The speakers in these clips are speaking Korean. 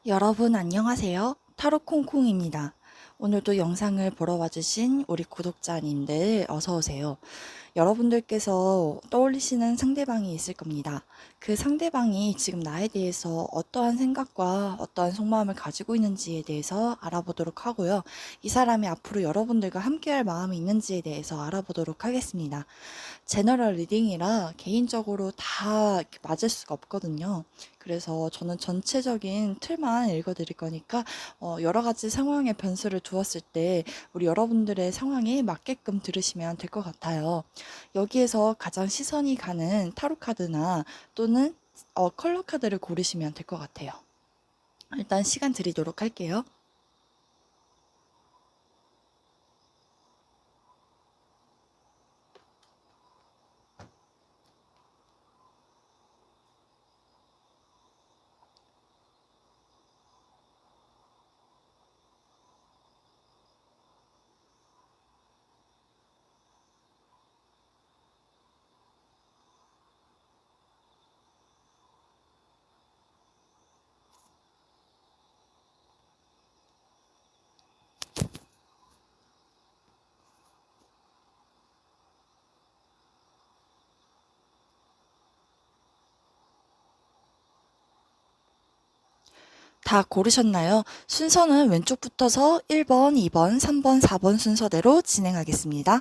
여러분 안녕하세요. 타로콩콩입니다. 오늘도 영상을 보러 와주신 우리 구독자님들 어서 오세요. 여러분들께서 떠올리시는 상대방이 있을 겁니다. 그 상대방이 지금 나에 대해서 어떠한 생각과 어떠한 속마음을 가지고 있는지에 대해서 알아보도록 하고요. 이 사람이 앞으로 여러분들과 함께할 마음이 있는지에 대해서 알아보도록 하겠습니다. 제너럴 리딩이라 개인적으로 다 맞을 수가 없거든요. 그래서 저는 전체적인 틀만 읽어드릴 거니까 여러 가지 상황의 변수를 두었을 때 우리 여러분들의 상황에 맞게끔 들으시면 될 것 같아요. 여기에서 가장 시선이 가는 타로 카드나 또는 컬러 카드를 고르시면 될 것 같아요. 일단 시간 드리도록 할게요. 다 고르셨나요? 순서는 왼쪽부터서 1번, 2번, 3번, 4번 순서대로 진행하겠습니다.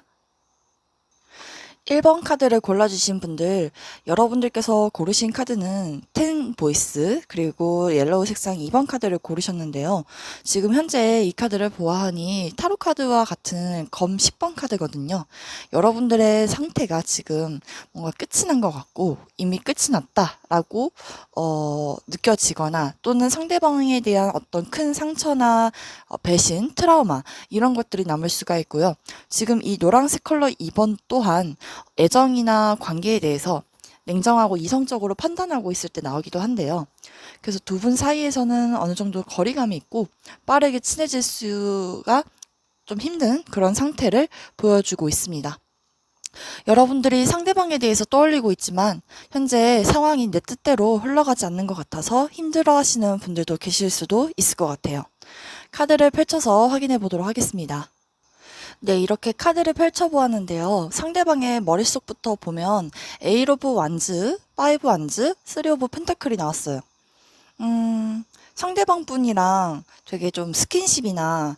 1번 카드를 골라주신 분들, 여러분들께서 고르신 카드는 텐 보이스, 그리고 옐로우 색상 2번 카드를 고르셨는데요. 지금 현재 이 카드를 보아하니 타로 카드와 같은 검 10번 카드거든요. 여러분들의 상태가 지금 뭔가 끝이 난 것 같고, 이미 끝이 났다라고, 느껴지거나, 또는 상대방에 대한 어떤 큰 상처나 배신, 트라우마, 이런 것들이 남을 수가 있고요. 지금 이 노란색 컬러 2번 또한 애정이나 관계에 대해서 냉정하고 이성적으로 판단하고 있을 때 나오기도 한데요. 그래서 두 분 사이에서는 어느 정도 거리감이 있고 빠르게 친해질 수가 좀 힘든 그런 상태를 보여주고 있습니다. 여러분들이 상대방에 대해서 떠올리고 있지만 현재 상황이 내 뜻대로 흘러가지 않는 것 같아서 힘들어하시는 분들도 계실 수도 있을 것 같아요. 카드를 펼쳐서 확인해 보도록 하겠습니다. 네, 이렇게 카드를 펼쳐보았는데요. 상대방의 머릿속부터 보면 에잇 오브 완즈, 파이브 완즈, 쓰리 오브 펜타클이 나왔어요. 상대방 분이랑 되게 좀 스킨십이나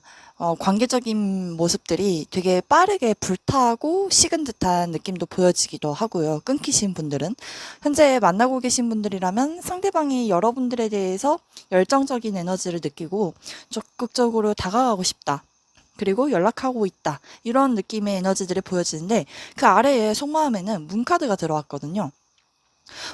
관계적인 모습들이 되게 빠르게 불타고 식은 듯한 느낌도 보여지기도 하고요. 끊기신 분들은. 현재 만나고 계신 분들이라면 상대방이 여러분들에 대해서 열정적인 에너지를 느끼고 적극적으로 다가가고 싶다. 그리고 연락하고 있다. 이런 느낌의 에너지들이 보여지는데 그 아래에 속마음에는 문카드가 들어왔거든요.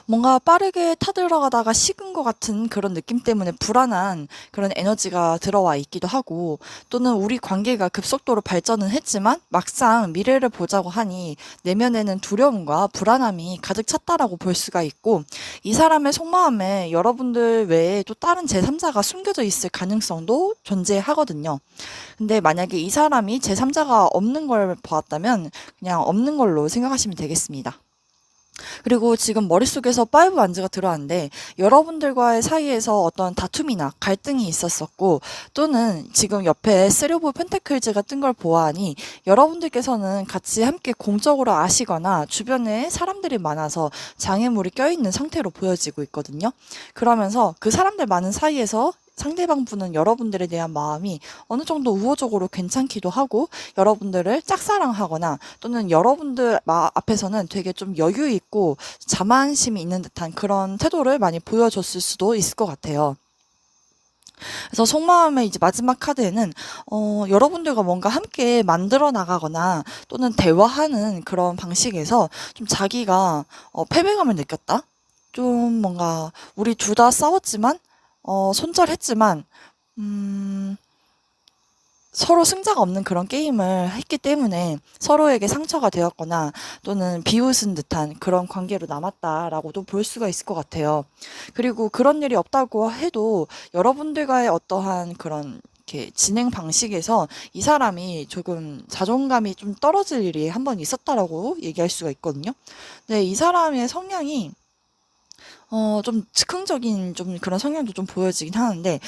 뭔가 빠르게 타들어가다가 식은 것 같은 그런 느낌 때문에 불안한 그런 에너지가 들어와 있기도 하고 또는 우리 관계가 급속도로 발전은 했지만 막상 미래를 보자고 하니 내면에는 두려움과 불안함이 가득 찼다라고 볼 수가 있고 이 사람의 속마음에 여러분들 외에 또 다른 제3자가 숨겨져 있을 가능성도 존재하거든요. 근데 만약에 이 사람이 제3자가 없는 걸 보았다면 그냥 없는 걸로 생각하시면 되겠습니다. 그리고 지금 머릿속에서 파이브 완즈가 들어왔는데 여러분들과의 사이에서 어떤 다툼이나 갈등이 있었었고 또는 지금 옆에 쓰리 오브 펜타클즈가 뜬 걸 보아하니 여러분들께서는 같이 함께 공적으로 아시거나 주변에 사람들이 많아서 장애물이 껴있는 상태로 보여지고 있거든요. 그러면서 그 사람들 많은 사이에서 상대방 분은 여러분들에 대한 마음이 어느 정도 우호적으로 괜찮기도 하고 여러분들을 짝사랑하거나 또는 여러분들 앞에서는 되게 좀 여유 있고 자만심이 있는 듯한 그런 태도를 많이 보여줬을 수도 있을 것 같아요. 그래서 속마음의 이제 마지막 카드에는 여러분들과 뭔가 함께 만들어 나가거나 또는 대화하는 그런 방식에서 좀 자기가 패배감을 느꼈다. 좀 뭔가 우리 둘 다 싸웠지만 손절했지만 음, 서로 승자가 없는 그런 게임을 했기 때문에 서로에게 상처가 되었거나 또는 비웃은 듯한 그런 관계로 남았다라고도 볼 수가 있을 것 같아요. 그리고 그런 일이 없다고 해도 여러분들과의 어떠한 그런 이렇게 진행 방식에서 이 사람이 조금 자존감이 좀 떨어질 일이 한번 있었다라고 얘기할 수가 있거든요. 근데 이 사람의 성향이 좀 즉흥적인 좀 그런 성향도 좀 보여지긴 하는데,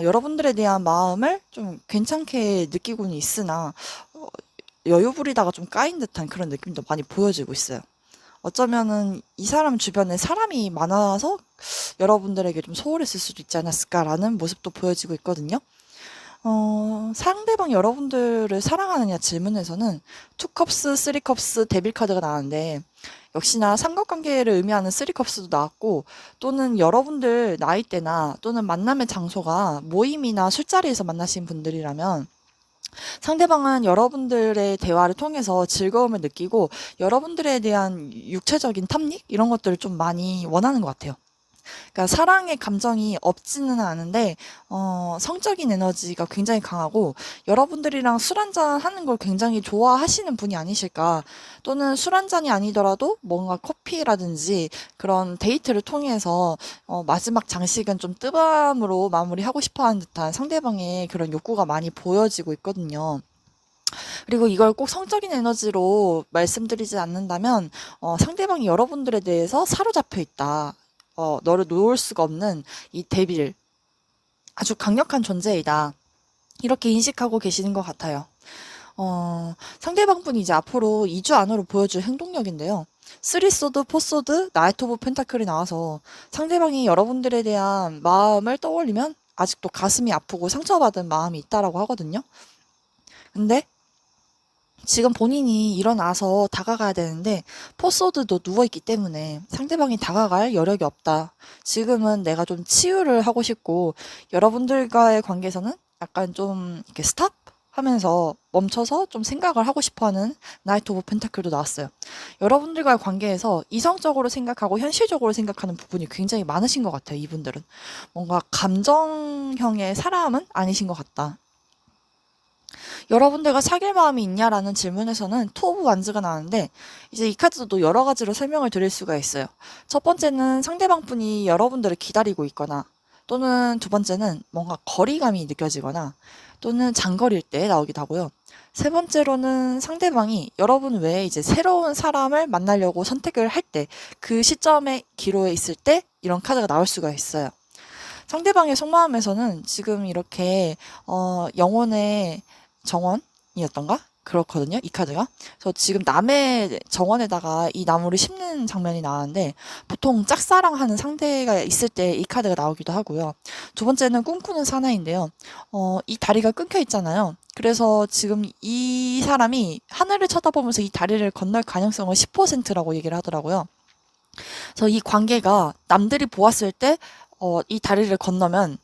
여러분들에 대한 마음을 좀 괜찮게 느끼고는 있으나, 어, 여유 부리다가 좀 까인 듯한 그런 느낌도 많이 보여지고 있어요. 어쩌면은 이 사람 주변에 사람이 많아서 여러분들에게 좀 소홀했을 수도 있지 않았을까라는 모습도 보여지고 있거든요. 상대방 여러분들을 사랑하느냐 질문에서는 투컵스, 쓰리컵스, 데빌 카드가 나왔는데, 역시나 삼각관계를 의미하는 쓰리컵스도 나왔고, 또는 여러분들 나이대나 또는 만남의 장소가 모임이나 술자리에서 만나신 분들이라면 상대방은 여러분들의 대화를 통해서 즐거움을 느끼고 여러분들에 대한 육체적인 탐닉 이런 것들을 좀 많이 원하는 것 같아요. 그러니까 사랑의 감정이 없지는 않은데 성적인 에너지가 굉장히 강하고 여러분들이랑 술 한잔 하는 걸 굉장히 좋아하시는 분이 아니실까. 또는 술 한잔이 아니더라도 뭔가 커피라든지 그런 데이트를 통해서 마지막 장식은 좀 뜨밤으로 마무리하고 싶어 하는 듯한 상대방의 그런 욕구가 많이 보여지고 있거든요. 그리고 이걸 꼭 성적인 에너지로 말씀드리지 않는다면 상대방이 여러분들에 대해서 사로잡혀 있다. 너를 놓을 수가 없는 이 데빌, 아주 강력한 존재이다. 이렇게 인식하고 계시는 것 같아요. 상대방분이 이제 앞으로 2주 안으로 보여줄 행동력인데요. 3소드, 4소드, 나이트 오브 펜타클이 나와서 상대방이 여러분들에 대한 마음을 떠올리면 아직도 가슴이 아프고 상처받은 마음이 있다라고 하거든요. 근데 지금 본인이 일어나서 다가가야 되는데 포소드도 누워있기 때문에 상대방이 다가갈 여력이 없다. 지금은 내가 좀 치유를 하고 싶고 여러분들과의 관계에서는 약간 좀 이렇게 스탑 하면서 멈춰서 좀 생각을 하고 싶어하는 나이트 오브 펜타클도 나왔어요. 여러분들과의 관계에서 이성적으로 생각하고 현실적으로 생각하는 부분이 굉장히 많으신 것 같아요. 이분들은 뭔가 감정형의 사람은 아니신 것 같다. 여러분들과 사귈 마음이 있냐라는 질문에서는 투 오브 완즈가 나왔는데 이제 이 카드도 여러 가지로 설명을 드릴 수가 있어요. 첫 번째는 상대방 분이 여러분들을 기다리고 있거나 또는 두 번째는 뭔가 거리감이 느껴지거나 또는 장거리일 때 나오기도 하고요. 세 번째로는 상대방이 여러분 외에 이제 새로운 사람을 만나려고 선택을 할 때 그 시점에 기로에 있을 때 이런 카드가 나올 수가 있어요. 상대방의 속마음에서는 지금 이렇게 영혼의 정원이었던가? 그렇거든요, 이 카드가. 그래서 지금 남의 정원에다가 이 나무를 심는 장면이 나왔는데 보통 짝사랑하는 상대가 있을 때 이 카드가 나오기도 하고요. 두 번째는 꿈꾸는 사나이인데요. 이 다리가 끊겨 있잖아요. 그래서 지금 이 사람이 하늘을 쳐다보면서 이 다리를 건널 가능성은 10%라고 얘기를 하더라고요. 그래서 이 관계가 남들이 보았을 때 이 다리를 건너면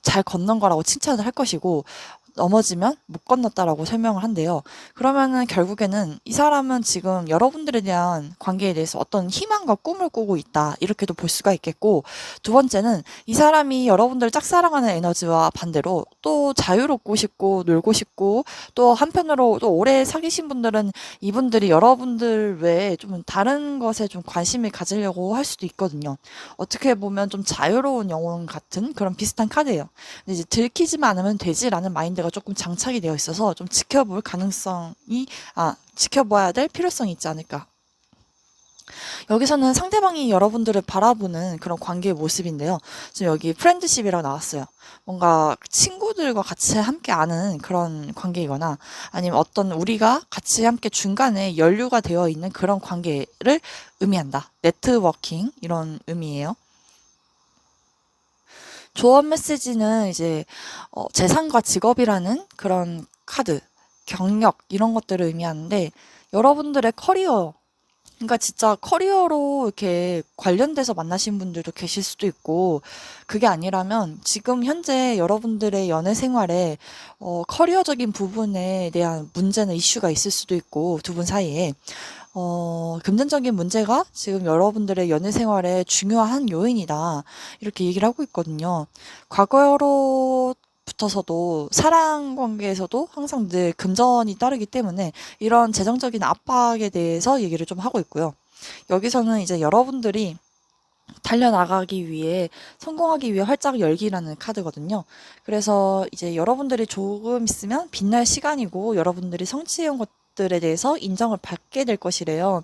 잘 건넌 거라고 칭찬을 할 것이고 넘어지면 못 건넜다라고 설명을 한대요. 그러면은 결국에는 이 사람은 지금 여러분들에 대한 관계에 대해서 어떤 희망과 꿈을 꾸고 있다. 이렇게도 볼 수가 있겠고, 두 번째는 이 사람이 여러분들 짝사랑하는 에너지와 반대로 또 자유롭고 싶고 놀고 싶고 또 한편으로 또 오래 사귀신 분들은 이분들이 여러분들 외에 좀 다른 것에 좀 관심을 가지려고 할 수도 있거든요. 어떻게 보면 좀 자유로운 영혼 같은 그런 비슷한 카드예요. 근데 이제 들키지만 않으면 되지라는 마인드가 조금 장착이 되어 있어서 좀 지켜볼 가능성이, 지켜봐야 될 필요성이 있지 않을까. 여기서는 상대방이 여러분들을 바라보는 그런 관계의 모습인데요. 지금 여기 프렌드십이라고 나왔어요. 뭔가 친구들과 같이 함께 아는 그런 관계이거나 아니면 어떤 우리가 같이 함께 중간에 연류가 되어 있는 그런 관계를 의미한다. 네트워킹 이런 의미예요. 조언 메시지는 이제 재산과 직업이라는 그런 카드, 경력 이런 것들을 의미하는데 여러분들의 커리어, 그러니까 진짜 커리어로 이렇게 관련돼서 만나신 분들도 계실 수도 있고 그게 아니라면 지금 현재 여러분들의 연애 생활에 커리어적인 부분에 대한 문제는 이슈가 있을 수도 있고 두 분 사이에 금전적인 문제가 지금 여러분들의 연애 생활에 중요한 요인이다. 이렇게 얘기를 하고 있거든요. 과거로 붙어서도 사랑 관계에서도 항상 늘 금전이 따르기 때문에 이런 재정적인 압박에 대해서 얘기를 좀 하고 있고요. 여기서는 이제 여러분들이 달려나가기 위해 성공하기 위해 활짝 열기라는 카드거든요. 그래서 이제 여러분들이 조금 있으면 빛날 시간이고 여러분들이 성취해온 것들에 대해서 인정을 받게 될 것이래요.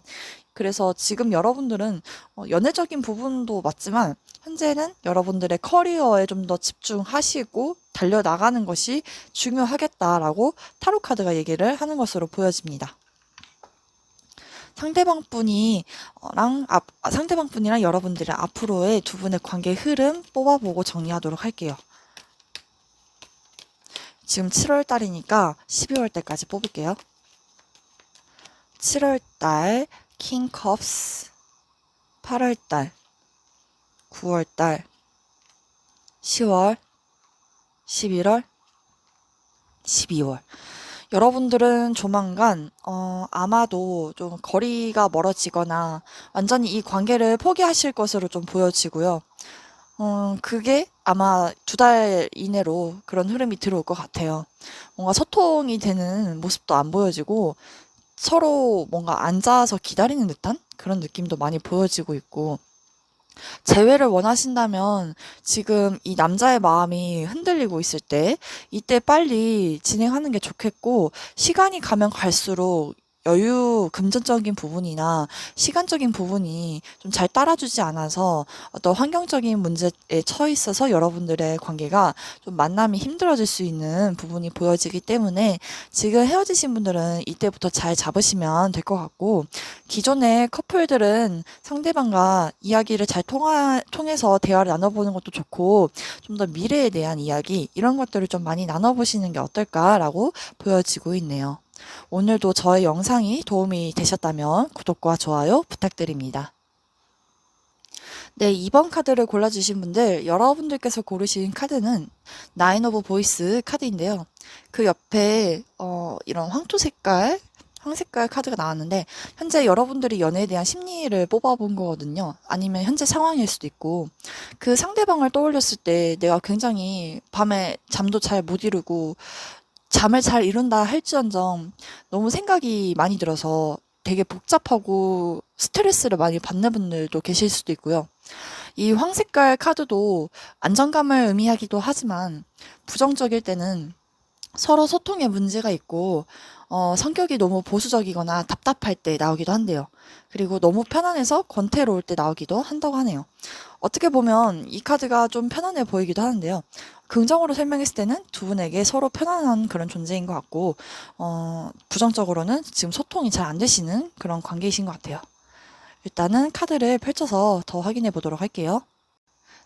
그래서 지금 여러분들은 연애적인 부분도 맞지만 현재는 여러분들의 커리어에 좀 더 집중하시고 달려나가는 것이 중요하겠다라고 타로 카드가 얘기를 하는 것으로 보여집니다. 상대방 분이랑 여러분들의 앞으로의 두 분의 관계 흐름 뽑아보고 정리하도록 할게요. 지금 7월 달이니까 12월 달까지 뽑을게요. 7월 달 킹 컵스, 8월 달, 9월 달, 10월, 11월, 12월. 여러분들은 조만간 아마도 좀 거리가 멀어지거나 완전히 이 관계를 포기하실 것으로 좀 보여지고요. 그게 아마 2달 이내로 그런 흐름이 들어올 것 같아요. 뭔가 소통이 되는 모습도 안 보여지고 서로 뭔가 앉아서 기다리는 듯한 그런 느낌도 많이 보여지고 있고, 재회를 원하신다면 지금 이 남자의 마음이 흔들리고 있을 때 이때 빨리 진행하는 게 좋겠고, 시간이 가면 갈수록 금전적인 부분이나 시간적인 부분이 좀 잘 따라주지 않아서 어떤 환경적인 문제에 처해 있어서 여러분들의 관계가 좀 만남이 힘들어질 수 있는 부분이 보여지기 때문에 지금 헤어지신 분들은 이때부터 잘 잡으시면 될 것 같고, 기존의 커플들은 상대방과 이야기를 잘 통해서 대화를 나눠보는 것도 좋고, 좀 더 미래에 대한 이야기 이런 것들을 좀 많이 나눠보시는 게 어떨까라고 보여지고 있네요. 오늘도 저의 영상이 도움이 되셨다면 구독과 좋아요 부탁드립니다. 네, 2번 카드를 골라주신 분들, 여러분들께서 고르신 카드는 나인 오브 보이스 카드인데요. 그 옆에 이런 황색깔 카드가 나왔는데, 현재 여러분들이 연애에 대한 심리를 뽑아본 거거든요. 아니면 현재 상황일 수도 있고, 그 상대방을 떠올렸을 때 내가 굉장히 밤에 잠도 잘 못 이루고 잠을 잘 이룬다 할지언정 너무 생각이 많이 들어서 되게 복잡하고 스트레스를 많이 받는 분들도 계실 수도 있고요. 이 황색깔 카드도 안정감을 의미하기도 하지만 부정적일 때는 서로 소통에 문제가 있고 성격이 너무 보수적이거나 답답할 때 나오기도 한대요. 그리고 너무 편안해서 권태로울 때 나오기도 한다고 하네요. 어떻게 보면 이 카드가 좀 편안해 보이기도 하는데요. 긍정으로 설명했을 때는 두 분에게 서로 편안한 그런 존재인 것 같고, 부정적으로는 지금 소통이 잘 안 되시는 그런 관계이신 것 같아요. 일단은 카드를 펼쳐서 더 확인해 보도록 할게요.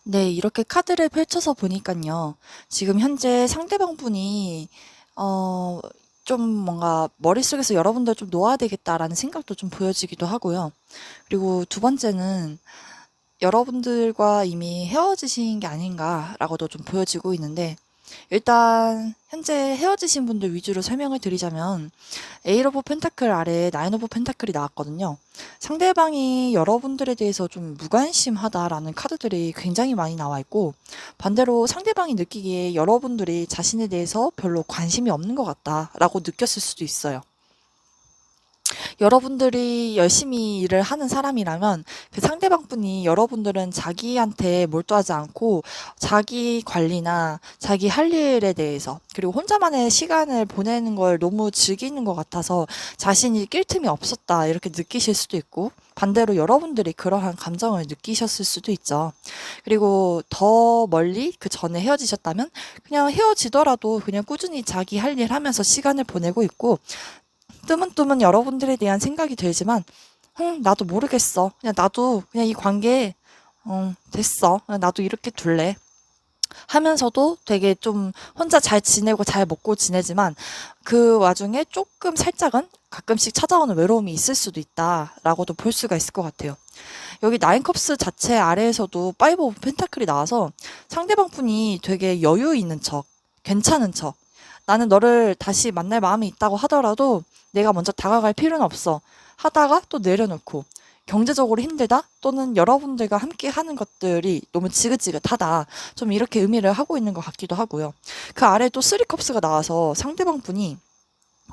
네, 이렇게 카드를 펼쳐서 보니깐요. 지금 현재 상대방 분이 좀 뭔가 머릿속에서 여러분들 좀 놓아야 되겠다라는 생각도 좀 보여지기도 하고요. 그리고 두 번째는 여러분들과 이미 헤어지신 게 아닌가라고도 좀 보여지고 있는데, 일단 현재 헤어지신 분들 위주로 설명을 드리자면 에잇 오브 펜타클 아래에 나인 오브 펜타클이 나왔거든요. 상대방이 여러분들에 대해서 좀 무관심하다라는 카드들이 굉장히 많이 나와 있고, 반대로 상대방이 느끼기에 여러분들이 자신에 대해서 별로 관심이 없는 것 같다라고 느꼈을 수도 있어요. 여러분들이 열심히 일을 하는 사람이라면 그 상대방 분이 여러분들은 자기한테 몰두하지 않고 자기 관리나 자기 할 일에 대해서, 그리고 혼자만의 시간을 보내는 걸 너무 즐기는 것 같아서 자신이 낄 틈이 없었다 이렇게 느끼실 수도 있고, 반대로 여러분들이 그러한 감정을 느끼셨을 수도 있죠. 그리고 더 멀리 그 전에 헤어지셨다면 그냥 헤어지더라도 그냥 꾸준히 자기 할 일 하면서 시간을 보내고 있고, 뜨문뜨문 여러분들에 대한 생각이 들지만 나도 모르겠어. 나도 이 관계 됐어. 그냥 나도 이렇게 둘래. 하면서도 되게 좀 혼자 잘 지내고 잘 먹고 지내지만 그 와중에 조금 살짝은 가끔씩 찾아오는 외로움이 있을 수도 있다라고도 볼 수가 있을 것 같아요. 여기 나인 컵스 자체 아래에서도 파이브 오브 펜타클이 나와서 상대방 분이 되게 여유 있는 척, 괜찮은 척, 나는 너를 다시 만날 마음이 있다고 하더라도 내가 먼저 다가갈 필요는 없어 하다가 또 내려놓고, 경제적으로 힘들다 또는 여러분들과 함께 하는 것들이 너무 지긋지긋하다, 좀 이렇게 의미를 하고 있는 것 같기도 하고요. 그 아래 또 쓰리컵스가 나와서 상대방 분이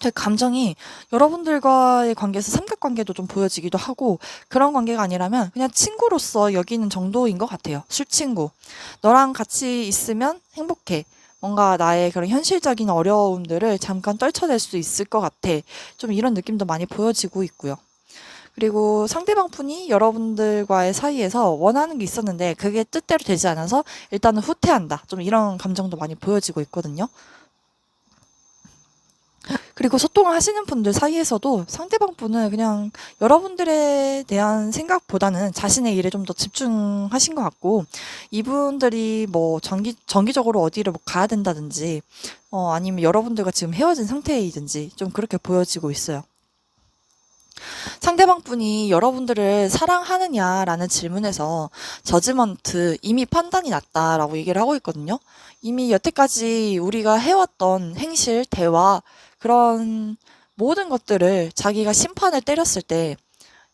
되게 감정이 여러분들과의 관계에서 삼각관계도 좀 보여지기도 하고, 그런 관계가 아니라면 그냥 친구로서 여기는 정도인 것 같아요. 술친구. 너랑 같이 있으면 행복해. 뭔가 나의 그런 현실적인 어려움들을 잠깐 떨쳐낼 수 있을 것 같아. 좀 이런 느낌도 많이 보여지고 있고요. 그리고 상대방 분이 여러분들과의 사이에서 원하는 게 있었는데 그게 뜻대로 되지 않아서 일단은 후퇴한다. 좀 이런 감정도 많이 보여지고 있거든요. 그리고 소통을 하시는 분들 사이에서도 상대방 분은 그냥 여러분들에 대한 생각보다는 자신의 일에 좀 더 집중하신 것 같고, 이분들이 뭐 정기적으로 어디를 뭐 가야 된다든지, 아니면 여러분들과 지금 헤어진 상태이든지 좀 그렇게 보여지고 있어요. 상대방 분이 여러분들을 사랑하느냐라는 질문에서 저지먼트, 이미 판단이 났다라고 얘기를 하고 있거든요. 이미 여태까지 우리가 해왔던 행실, 대화, 그런 모든 것들을 자기가 심판을 때렸을 때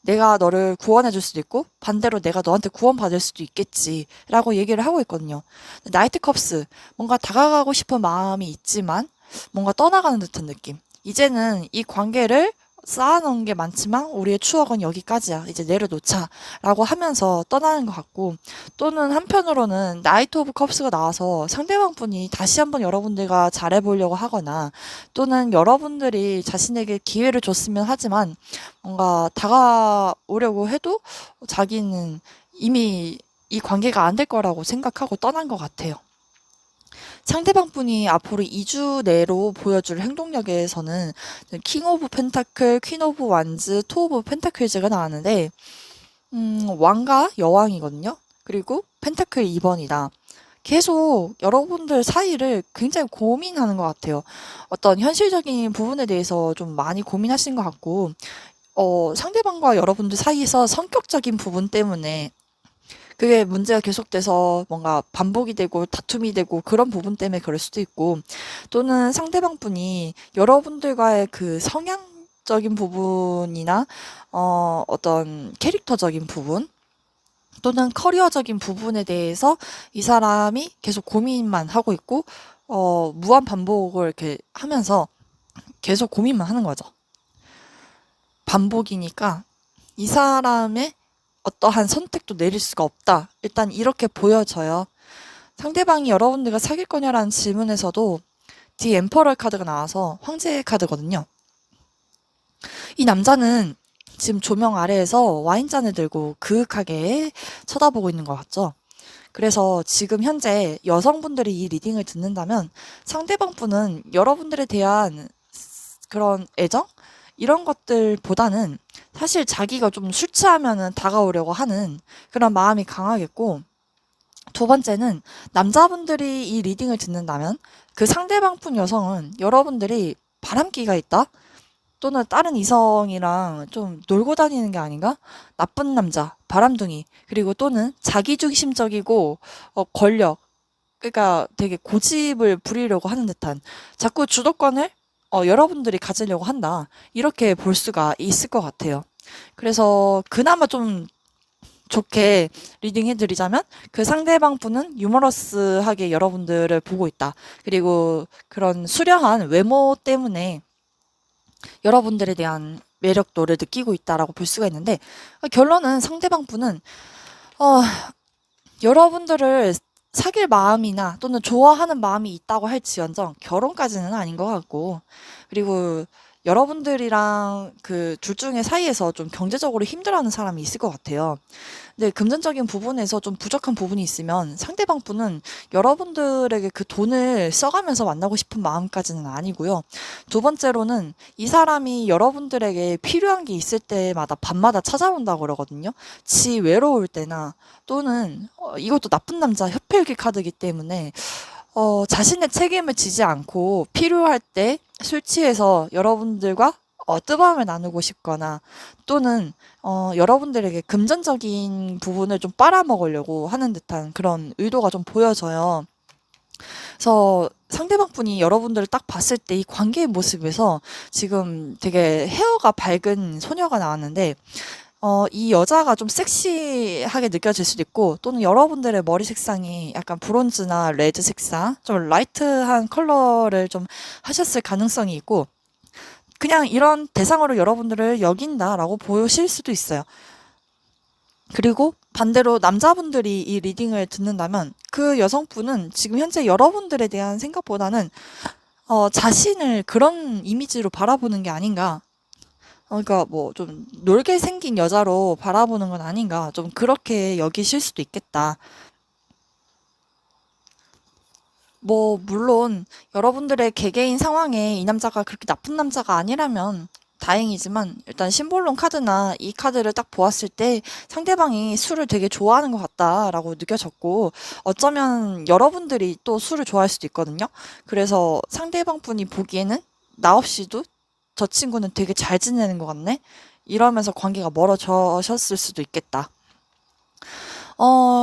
내가 너를 구원해 줄 수도 있고 반대로 내가 너한테 구원받을 수도 있겠지라고 얘기를 하고 있거든요. 나이트 컵스, 뭔가 다가가고 싶은 마음이 있지만 뭔가 떠나가는 듯한 느낌. 이제는 이 관계를 쌓아놓은 게 많지만 우리의 추억은 여기까지야. 이제 내려놓자라고 하면서 떠나는 것 같고, 또는 한편으로는 나이트 오브 컵스가 나와서 상대방 분이 다시 한번 여러분들과 잘해보려고 하거나, 또는 여러분들이 자신에게 기회를 줬으면 하지만 뭔가 다가오려고 해도 자기는 이미 이 관계가 안 될 거라고 생각하고 떠난 것 같아요. 상대방 분이 앞으로 2주 내로 보여줄 행동력에서는 킹 오브 펜타클, 퀸 오브 완즈, 투 오브 펜타클즈가 나왔는데, 왕과 여왕이거든요. 그리고 펜타클 2번이다. 계속 여러분들 사이를 굉장히 고민하는 것 같아요. 어떤 현실적인 부분에 대해서 좀 많이 고민하신 것 같고, 상대방과 여러분들 사이에서 성격적인 부분 때문에 그게 문제가 계속돼서 뭔가 반복이 되고 다툼이 되고 그런 부분 때문에 그럴 수도 있고, 또는 상대방 분이 여러분들과의 그 성향적인 부분이나 어떤 캐릭터적인 부분 또는 커리어적인 부분에 대해서 이 사람이 계속 고민만 하고 있고 무한 반복을 이렇게 하면서 계속 고민만 하는 거죠. 반복이니까 이 사람의 어떠한 선택도 내릴 수가 없다. 일단 이렇게 보여져요. 상대방이 여러분들과 사귈 거냐라는 질문에서도 디 엠퍼럴 카드가 나와서 황제의 카드거든요. 이 남자는 지금 조명 아래에서 와인잔을 들고 그윽하게 쳐다보고 있는 것 같죠. 그래서 지금 현재 여성분들이 이 리딩을 듣는다면 상대방 분은 여러분들에 대한 그런 애정? 이런 것들보다는 사실 자기가 좀 술 취하면은 다가오려고 하는 그런 마음이 강하겠고, 두 번째는 남자분들이 이 리딩을 듣는다면 그 상대방분 여성은 여러분들이 바람기가 있다? 또는 다른 이성이랑 좀 놀고 다니는 게 아닌가? 나쁜 남자, 바람둥이, 그리고 또는 자기중심적이고 권력, 그러니까 되게 고집을 부리려고 하는 듯한, 자꾸 주도권을 여러분들이 가지려고 한다. 이렇게 볼 수가 있을 것 같아요. 그래서 그나마 좀 좋게 리딩해드리자면 그 상대방 분은 유머러스하게 여러분들을 보고 있다. 그리고 그런 수려한 외모 때문에 여러분들에 대한 매력도를 느끼고 있다라고 볼 수가 있는데, 결론은 상대방 분은 어, 여러분들을 사귈 마음이나 또는 좋아하는 마음이 있다고 할지언정 결혼까지는 아닌 것 같고, 그리고 여러분들이랑 그 둘 중에 사이에서 좀 경제적으로 힘들어하는 사람이 있을 것 같아요. 근데 금전적인 부분에서 좀 부족한 부분이 있으면 상대방 분은 여러분들에게 그 돈을 써가면서 만나고 싶은 마음까지는 아니고요. 두 번째로는 이 사람이 여러분들에게 필요한 게 있을 때마다 밤마다 찾아온다고 그러거든요. 지 외로울 때나, 또는 이것도 나쁜 남자 협회일기 카드이기 때문에 자신의 책임을 지지 않고 필요할 때 술 취해서 여러분들과 뜨밤을 나누고 싶거나, 또는 여러분들에게 금전적인 부분을 좀 빨아먹으려고 하는 듯한 그런 의도가 좀 보여져요. 그래서 상대방 분이 여러분들을 딱 봤을 때 이 관계의 모습에서 지금 되게 헤어가 밝은 소녀가 나왔는데, 이 여자가 좀 섹시하게 느껴질 수도 있고, 또는 여러분들의 머리 색상이 약간 브론즈나 레드 색상, 좀 라이트한 컬러를 좀 하셨을 가능성이 있고, 그냥 이런 대상으로 여러분들을 여긴다라고 보실 수도 있어요. 그리고 반대로 남자분들이 이 리딩을 듣는다면 그 여성분은 지금 현재 여러분들에 대한 생각보다는 자신을 그런 이미지로 바라보는 게 아닌가. 그러니까 뭐 좀 놀게 생긴 여자로 바라보는 건 아닌가. 좀 그렇게 여기실 수도 있겠다. 뭐, 물론, 여러분들의 개개인 상황에 이 남자가 그렇게 나쁜 남자가 아니라면 다행이지만, 일단 심볼론 카드나 이 카드를 딱 보았을 때 상대방이 술을 되게 좋아하는 것 같다라고 느껴졌고, 어쩌면 여러분들이 또 술을 좋아할 수도 있거든요. 그래서 상대방 분이 보기에는 나 없이도 저 친구는 되게 잘 지내는 것 같네? 이러면서 관계가 멀어졌을 수도 있겠다.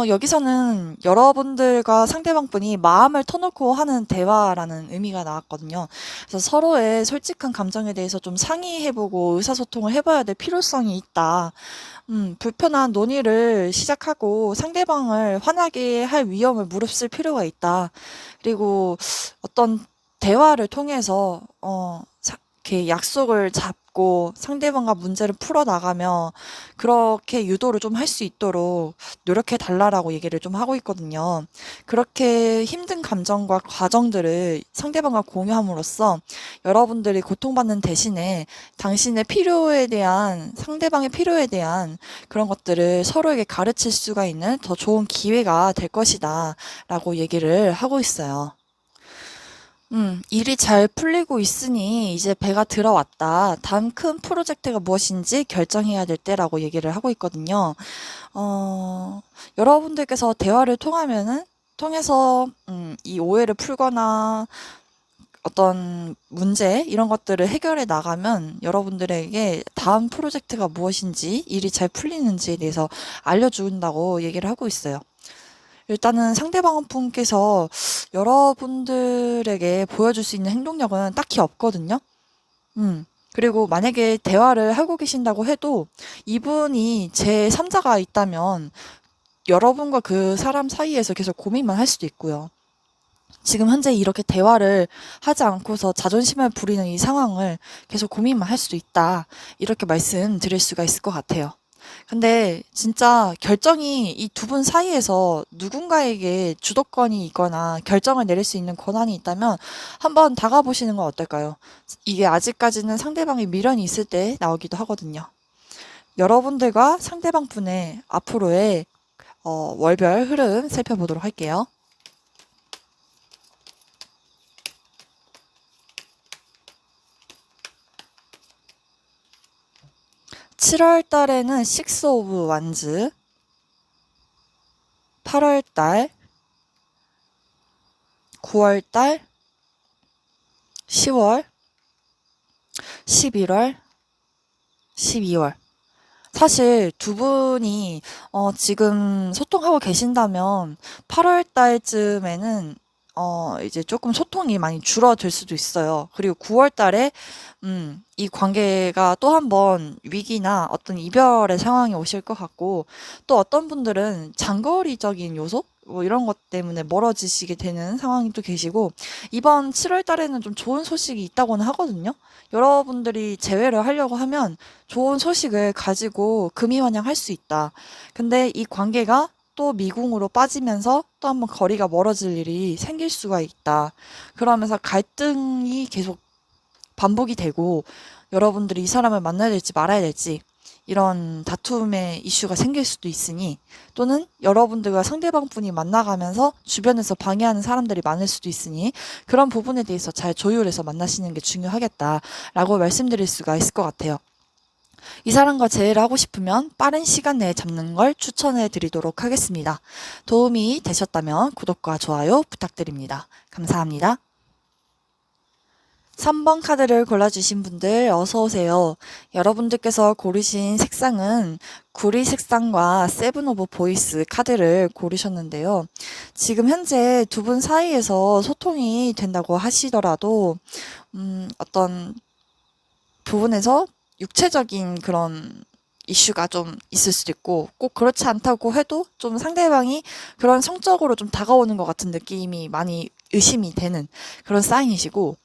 여기서는 여러분들과 상대방분이 마음을 터놓고 하는 대화라는 의미가 나왔거든요. 그래서 서로의 솔직한 감정에 대해서 좀 상의해보고 의사소통을 해봐야 될 필요성이 있다. 불편한 논의를 시작하고 상대방을 화나게 할 위험을 무릅쓸 필요가 있다. 그리고 어떤 대화를 통해서, 이렇게 약속을 잡고 상대방과 문제를 풀어나가며 그렇게 유도를 좀 할 수 있도록 노력해 달라라고 얘기를 좀 하고 있거든요. 그렇게 힘든 감정과 과정들을 상대방과 공유함으로써 여러분들이 고통받는 대신에 당신의 필요에 대한, 상대방의 필요에 대한 그런 것들을 서로에게 가르칠 수가 있는 더 좋은 기회가 될 것이다 라고 얘기를 하고 있어요. 일이 잘 풀리고 있으니 이제 배가 들어왔다. 다음 큰 프로젝트가 무엇인지 결정해야 될 때라고 얘기를 하고 있거든요. 여러분들께서 대화를 통해서, 이 오해를 풀거나 어떤 문제, 이런 것들을 해결해 나가면 여러분들에게 다음 프로젝트가 무엇인지, 일이 잘 풀리는지에 대해서 알려준다고 얘기를 하고 있어요. 일단은 상대방 분께서 여러분들에게 보여줄 수 있는 행동력은 딱히 없거든요. 그리고 만약에 대화를 하고 계신다고 해도 이분이 제 3자가 있다면 여러분과 그 사람 사이에서 계속 고민만 할 수도 있고요. 지금 현재 이렇게 대화를 하지 않고서 자존심을 부리는 이 상황을 계속 고민만 할 수도 있다. 이렇게 말씀드릴 수가 있을 것 같아요. 근데 진짜 결정이 이 두 분 사이에서 누군가에게 주도권이 있거나 결정을 내릴 수 있는 권한이 있다면 한번 다가보시는 건 어떨까요? 이게 아직까지는 상대방의 미련이 있을 때 나오기도 하거든요. 여러분들과 상대방 분의 앞으로의 월별 흐름 살펴보도록 할게요. 7월 달에는 식스 오브 완즈, 8월 달, 9월 달, 10월, 11월, 12월. 사실 두 분이 지금 소통하고 계신다면 8월 달쯤에는 이제 조금 소통이 많이 줄어들 수도 있어요. 그리고 9월 달에 이 관계가 또 한 번 위기나 어떤 이별의 상황이 오실 것 같고, 또 어떤 분들은 장거리적인 요소? 뭐 이런 것 때문에 멀어지시게 되는 상황이 또 계시고, 이번 7월 달에는 좀 좋은 소식이 있다고는 하거든요. 여러분들이 재회를 하려고 하면 좋은 소식을 가지고 금이환영할 수 있다. 근데 이 관계가 또 미궁으로 빠지면서 또 한 번 거리가 멀어질 일이 생길 수가 있다. 그러면서 갈등이 계속 반복이 되고 여러분들이 이 사람을 만나야 될지 말아야 될지 이런 다툼의 이슈가 생길 수도 있으니, 또는 여러분들과 상대방 분이 만나가면서 주변에서 방해하는 사람들이 많을 수도 있으니 그런 부분에 대해서 잘 조율해서 만나시는 게 중요하겠다라고 말씀드릴 수가 있을 것 같아요. 이 사람과 재회를 하고 싶으면 빠른 시간 내에 잡는 걸 추천해 드리도록 하겠습니다. 도움이 되셨다면 구독과 좋아요 부탁드립니다. 감사합니다. 3번 카드를 골라주신 분들 어서 오세요. 여러분들께서 고르신 색상은 구리 색상과 세븐 오브 보이스 카드를 고르셨는데요. 지금 현재 두 분 사이에서 소통이 된다고 하시더라도 어떤 부분에서 육체적인 그런 이슈가 좀 있을 수도 있고, 꼭 그렇지 않다고 해도 좀 상대방이 그런 성적으로 좀 다가오는 것 같은 느낌이 많이 의심이 되는 그런 사인이시고,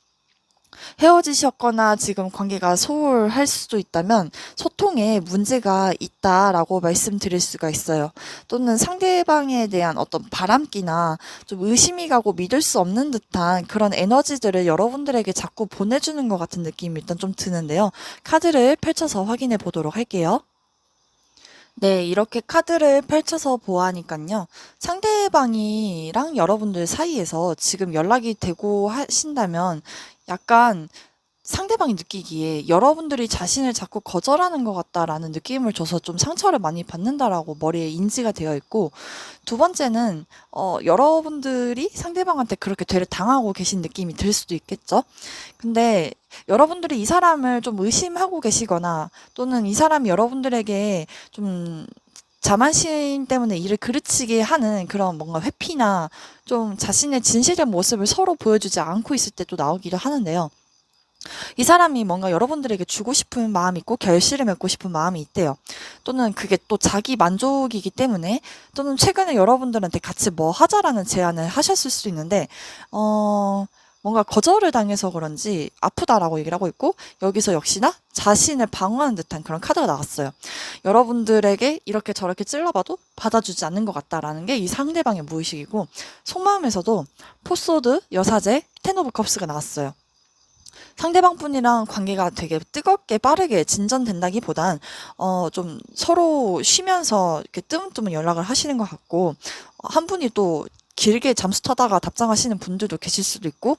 헤어지셨거나 지금 관계가 소홀할 수도 있다면 소통에 문제가 있다라고 말씀드릴 수가 있어요. 또는 상대방에 대한 어떤 바람기나 좀 의심이 가고 믿을 수 없는 듯한 그런 에너지들을 여러분들에게 자꾸 보내주는 것 같은 느낌이 일단 좀 드는데요. 카드를 펼쳐서 확인해 보도록 할게요. 네, 이렇게 카드를 펼쳐서 보아하니깐요. 상대방이랑 여러분들 사이에서 지금 연락이 되고 하신다면 약간 상대방이 느끼기에 여러분들이 자신을 자꾸 거절하는 것 같다라는 느낌을 줘서 좀 상처를 많이 받는다라고 머리에 인지가 되어 있고, 두 번째는 여러분들이 상대방한테 그렇게 되려 당하고 계신 느낌이 들 수도 있겠죠. 근데 여러분들이 이 사람을 좀 의심하고 계시거나 또는 이 사람이 여러분들에게 좀 자만심 때문에 일을 그르치게 하는 그런 뭔가 회피나 좀 자신의 진실된 모습을 서로 보여주지 않고 있을 때도 나오기도 하는데요. 이 사람이 뭔가 여러분들에게 주고 싶은 마음이 있고 결실을 맺고 싶은 마음이 있대요. 또는 그게 또 자기 만족이기 때문에, 또는 최근에 여러분들한테 같이 뭐 하자라는 제안을 하셨을 수도 있는데 뭔가 거절을 당해서 그런지 아프다라고 얘기를 하고 있고, 여기서 역시나 자신을 방어하는 듯한 그런 카드가 나왔어요. 여러분들에게 이렇게 저렇게 찔러봐도 받아주지 않는 것 같다라는 게 이 상대방의 무의식이고, 속마음에서도 포소드, 여사제, 텐 오브 컵스가 나왔어요. 상대방 분이랑 관계가 되게 뜨겁게 빠르게 진전된다기보단 좀 서로 쉬면서 이렇게 뜨문뜨문 연락을 하시는 것 같고, 한 분이 또 길게 잠수 타다가 답장하시는 분들도 계실 수도 있고,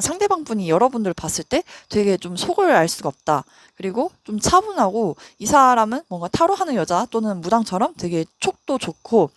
상대방 분이 여러분들 봤을 때 되게 좀 속을 알 수가 없다. 그리고 좀 차분하고, 이 사람은 뭔가 타로하는 여자 또는 무당처럼 되게 촉도 좋고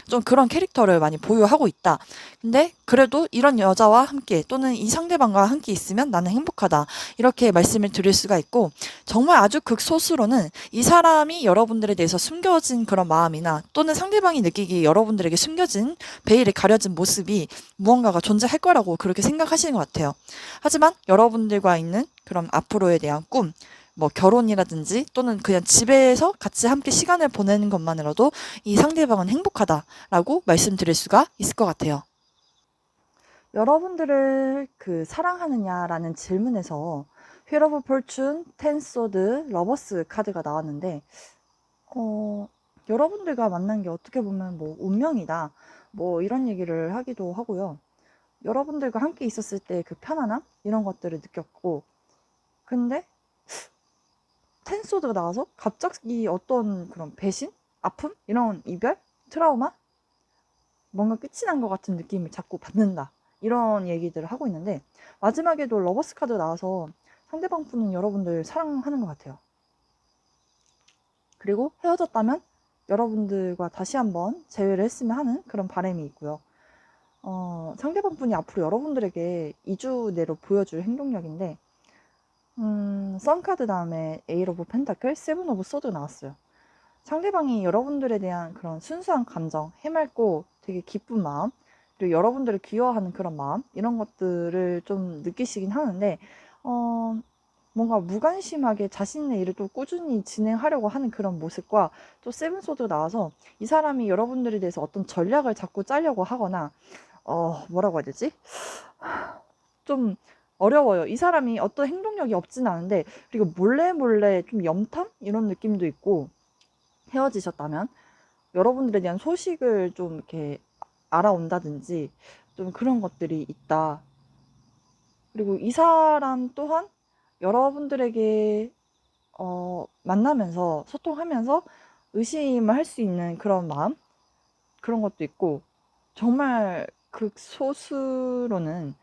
좀 그런 캐릭터를 많이 보유하고 있다. 근데 그래도 이런 여자와 함께 또는 이 상대방과 함께 있으면 나는 행복하다. 이렇게 말씀을 드릴 수가 있고, 정말 아주 극소수로는 이 사람이 여러분들에 대해서 숨겨진 그런 마음이나 또는 상대방이 느끼기에 여러분들에게 숨겨진 베일에 가려진 모습이 무언가가 존재할 거라고 그렇게 생각하시는 것 같아요. 하지만 여러분들과 있는 그런 앞으로에 대한 꿈, 뭐 결혼이라든지 또는 그냥 집에서 같이 함께 시간을 보내는 것만으로도 이 상대방은 행복하다라고 말씀드릴 수가 있을 것 같아요. 여러분들을 사랑하느냐라는 질문에서 휠 오브 폴춘, 텐 소드, 러버스 카드가 나왔는데, 어, 여러분들과 만난 게 어떻게 보면 뭐 운명이다, 뭐 이런 얘기를 하기도 하고요. 여러분들과 함께 있었을 때 그 편안함 이런 것들을 느꼈고, 근데 텐 소드가 나와서 갑자기 어떤 그런 배신, 아픔, 이런 이별, 트라우마, 뭔가 끝이 난 것 같은 느낌을 자꾸 받는다, 이런 얘기들을 하고 있는데, 마지막에도 러버스 카드 나와서 상대방 분은 여러분들 사랑하는 것 같아요. 그리고 헤어졌다면 여러분들과 다시 한번 재회를 했으면 하는 그런 바람이 있고요. 상대방 분이 앞으로 여러분들에게 2주 내로 보여줄 행동력인데, 선 카드 다음에 에잇 오브 펜타클, 세븐 오브 소드 나왔어요. 상대방이 여러분들에 대한 그런 순수한 감정, 해맑고 되게 기쁜 마음, 그리고 여러분들을 귀여워하는 그런 마음, 이런 것들을 좀 느끼시긴 하는데, 어, 뭔가 무관심하게 자신의 일을 또 꾸준히 진행하려고 하는 그런 모습과, 또 세븐소드 나와서 이 사람이 여러분들에 대해서 어떤 전략을 자꾸 짜려고 하거나, 뭐라고 해야 되지? 좀 어려워요. 이 사람이 어떤 행동력이 없진 않은데, 그리고 몰래 몰래 좀 염탐? 이런 느낌도 있고, 헤어지셨다면 여러분들에 대한 소식을 좀 이렇게 알아온다든지 좀 그런 것들이 있다. 그리고 이 사람 또한 여러분들에게 만나면서 소통하면서 의심을 할 수 있는 그런 마음, 그런 것도 있고, 정말 극소수로는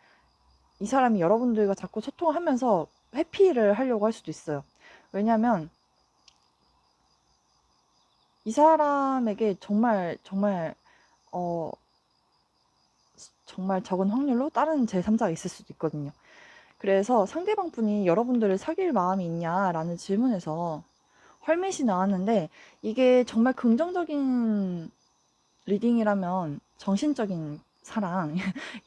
이 사람이 여러분들과 자꾸 소통하면서 회피를 하려고 할 수도 있어요. 왜냐면 이 사람에게 정말 정말 어 정말 적은 확률로 다른 제3자가 있을 수도 있거든요. 그래서 상대방 분이 여러분들을 사귈 마음이 있냐라는 질문에서 헐밋이 나왔는데, 이게 정말 긍정적인 리딩이라면 정신적인 사랑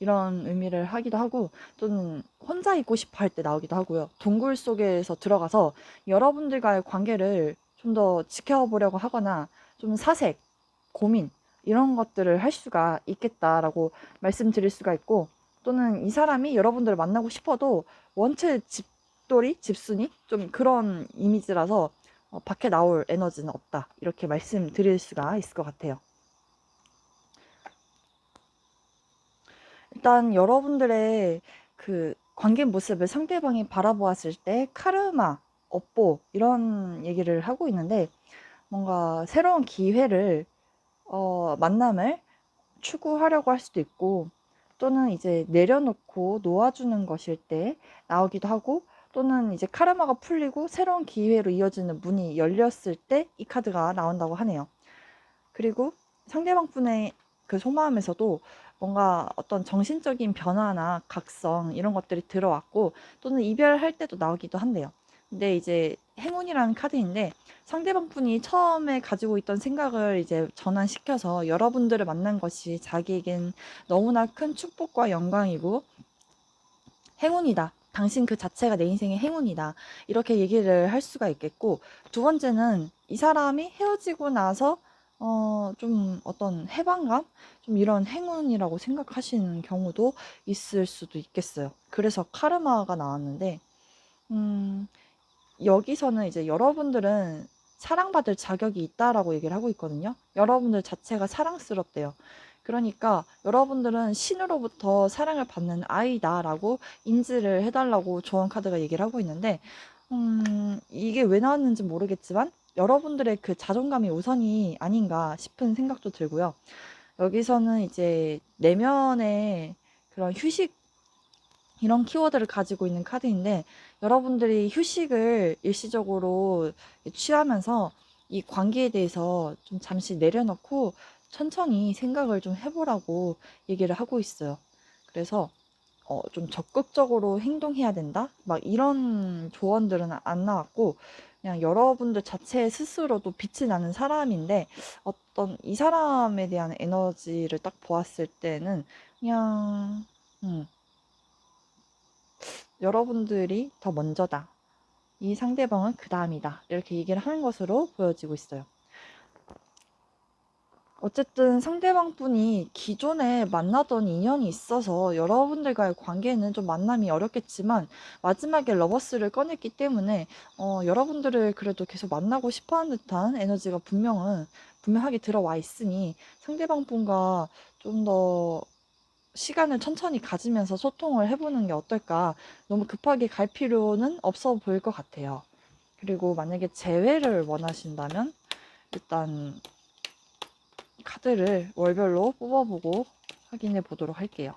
이런 의미를 하기도 하고, 또는 혼자 있고 싶어 할 때 나오기도 하고요. 동굴 속에서 들어가서 여러분들과의 관계를 좀 더 지켜보려고 하거나 좀 사색, 고민 이런 것들을 할 수가 있겠다라고 말씀드릴 수가 있고, 또는 이 사람이 여러분들을 만나고 싶어도 원체 집돌이, 집순이 좀 그런 이미지라서 밖에 나올 에너지는 없다. 이렇게 말씀드릴 수가 있을 것 같아요. 일단 여러분들의 그 관계 모습을 상대방이 바라보았을 때 카르마, 업보 이런 얘기를 하고 있는데 뭔가 새로운 기회를 만남을 추구하려고 할 수도 있고 또는 이제 내려놓고 놓아주는 것일 때 나오기도 하고 또는 이제 카르마가 풀리고 새로운 기회로 이어지는 문이 열렸을 때 이 카드가 나온다고 하네요. 그리고 상대방 분의 그 속마음에서도 뭔가 어떤 정신적인 변화나 각성 이런 것들이 들어왔고 또는 이별할 때도 나오기도 한대요. 근데 이제 행운이라는 카드인데 상대방 분이 처음에 가지고 있던 생각을 이제 전환시켜서 여러분들을 만난 것이 자기에겐 너무나 큰 축복과 영광이고 행운이다. 당신 그 자체가 내 인생의 행운이다. 이렇게 얘기를 할 수가 있겠고, 두 번째는 이 사람이 헤어지고 나서 좀 어떤 해방감? 좀 이런 행운이라고 생각하시는 경우도 있을 수도 있겠어요. 그래서 카르마가 나왔는데, 여기서는 이제 여러분들은 사랑받을 자격이 있다라고 얘기를 하고 있거든요. 여러분들 자체가 사랑스럽대요. 그러니까 여러분들은 신으로부터 사랑을 받는 아이다라고 인지를 해달라고 조언 카드가 얘기를 하고 있는데, 이게 왜 나왔는지 모르겠지만 여러분들의 그 자존감이 우선이 아닌가 싶은 생각도 들고요. 여기서는 이제 내면의 그런 휴식 이런 키워드를 가지고 있는 카드인데 여러분들이 휴식을 일시적으로 취하면서 이 관계에 대해서 좀 잠시 내려놓고 천천히 생각을 좀 해보라고 얘기를 하고 있어요. 그래서 좀 적극적으로 행동해야 된다? 막 이런 조언들은 안 나왔고 그냥 여러분들 자체 스스로도 빛이 나는 사람인데 어떤 이 사람에 대한 에너지를 딱 보았을 때는 그냥 여러분들이 더 먼저다. 이 상대방은 그 다음이다. 이렇게 얘기를 하는 것으로 보여지고 있어요. 어쨌든 상대방 분이 기존에 만나던 인연이 있어서 여러분들과의 관계는 좀 만남이 어렵겠지만 마지막에 러버스를 꺼냈기 때문에 여러분들을 그래도 계속 만나고 싶어하는 듯한 에너지가 분명하게 들어와 있으니 상대방 분과 좀 더 시간을 천천히 가지면서 소통을 해보는 게 어떨까. 너무 급하게 갈 필요는 없어 보일 것 같아요. 그리고 만약에 재회를 원하신다면 일단 카드를 월별로 뽑아보고 확인해 보도록 할게요.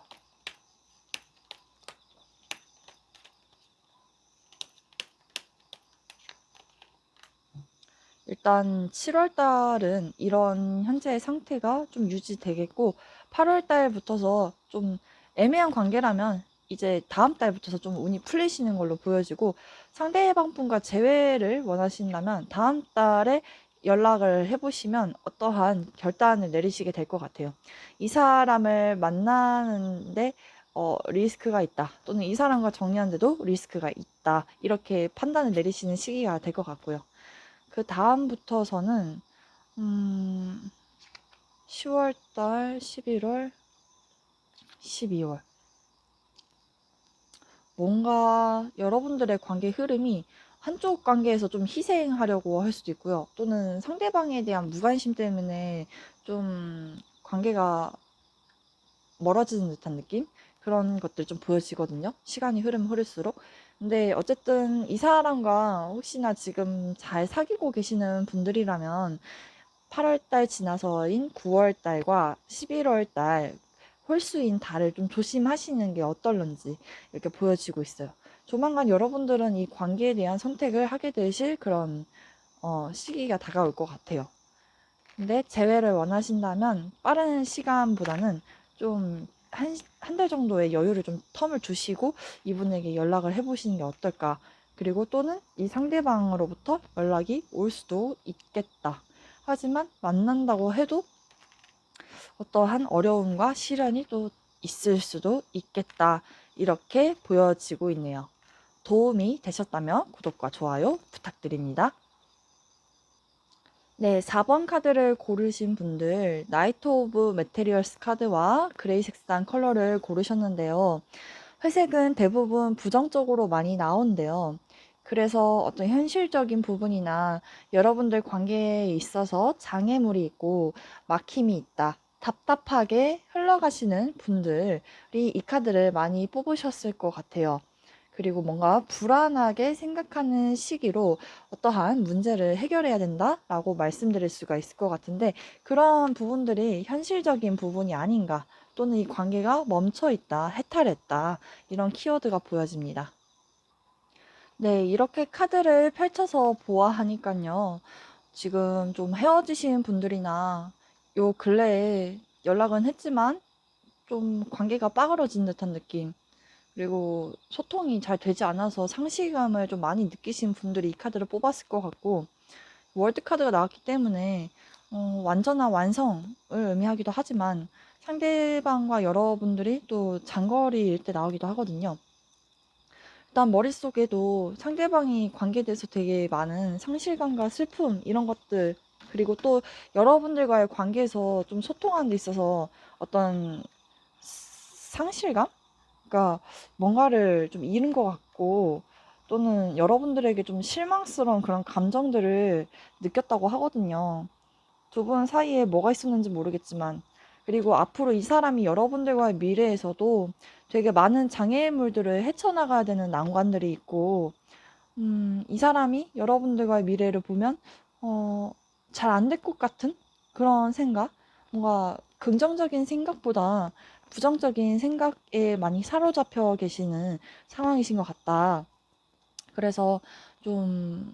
일단 7월 달은 이런 현재의 상태가 좀 유지되겠고 8월 달부터서 좀 애매한 관계라면 이제 다음 달부터서 좀 운이 풀리시는 걸로 보여지고 상대방 분과 재회를 원하신다면 다음 달에 연락을 해보시면 어떠한 결단을 내리시게 될 것 같아요. 이 사람을 만나는데 리스크가 있다 또는 이 사람과 정리하는데도 리스크가 있다 이렇게 판단을 내리시는 시기가 될 것 같고요. 그 다음부터서는 10월달, 11월, 12월 뭔가 여러분들의 관계 흐름이 한쪽 관계에서 좀 희생하려고 할 수도 있고요. 또는 상대방에 대한 무관심 때문에 좀 관계가 멀어지는 듯한 느낌? 그런 것들 좀 보여지거든요. 시간이 흐를수록. 근데 어쨌든 이 사람과 혹시나 지금 잘 사귀고 계시는 분들이라면 8월달 지나서인 9월달과 11월달 홀수인 달을 좀 조심하시는 게 어떨런지 이렇게 보여지고 있어요. 조만간 여러분들은 이 관계에 대한 선택을 하게 되실 그런 시기가 다가올 것 같아요. 근데 재회를 원하신다면 빠른 시간보다는 좀 한 달 정도의 여유를 좀 텀을 주시고 이분에게 연락을 해보시는 게 어떨까. 그리고 또는 이 상대방으로부터 연락이 올 수도 있겠다. 하지만 만난다고 해도 어떠한 어려움과 시련이 또 있을 수도 있겠다. 이렇게 보여지고 있네요. 도움이 되셨다면 구독과 좋아요 부탁드립니다. 네, 4번 카드를 고르신 분들, 나이트 오브 메테리얼스 카드와 그레이 색상 컬러를 고르셨는데요. 회색은 대부분 부정적으로 많이 나오는데요. 그래서 어떤 현실적인 부분이나 여러분들 관계에 있어서 장애물이 있고 막힘이 있다, 답답하게 흘러가시는 분들이 이 카드를 많이 뽑으셨을 것 같아요. 그리고 뭔가 불안하게 생각하는 시기로 어떠한 문제를 해결해야 된다라고 말씀드릴 수가 있을 것 같은데, 그런 부분들이 현실적인 부분이 아닌가, 또는 이 관계가 멈춰 있다, 해탈했다, 이런 키워드가 보여집니다. 네, 이렇게 카드를 펼쳐서 보아하니까요. 지금 좀 헤어지신 분들이나 요 근래에 연락은 했지만 좀 관계가 빠그러진 듯한 느낌, 그리고 소통이 잘 되지 않아서 상실감을 좀 많이 느끼신 분들이 이 카드를 뽑았을 것 같고, 월드 카드가 나왔기 때문에 완전한 완성을 의미하기도 하지만 상대방과 여러분들이 또 장거리일 때 나오기도 하거든요. 일단 머릿속에도 상대방이 관계에 대해서 되게 많은 상실감과 슬픔, 이런 것들, 그리고 또 여러분들과의 관계에서 좀 소통하는 데 있어서 어떤 상실감? 그러니까 뭔가를 좀 잃은 것 같고, 또는 여러분들에게 좀 실망스러운 그런 감정들을 느꼈다고 하거든요. 두 분 사이에 뭐가 있었는지 모르겠지만, 그리고 앞으로 이 사람이 여러분들과의 미래에서도 되게 많은 장애물들을 헤쳐나가야 되는 난관들이 있고, 이 사람이 여러분들과의 미래를 보면 잘 안 될 것 같은 그런 생각, 뭔가 긍정적인 생각보다 부정적인 생각에 많이 사로잡혀 계시는 상황이신 것 같다. 그래서 좀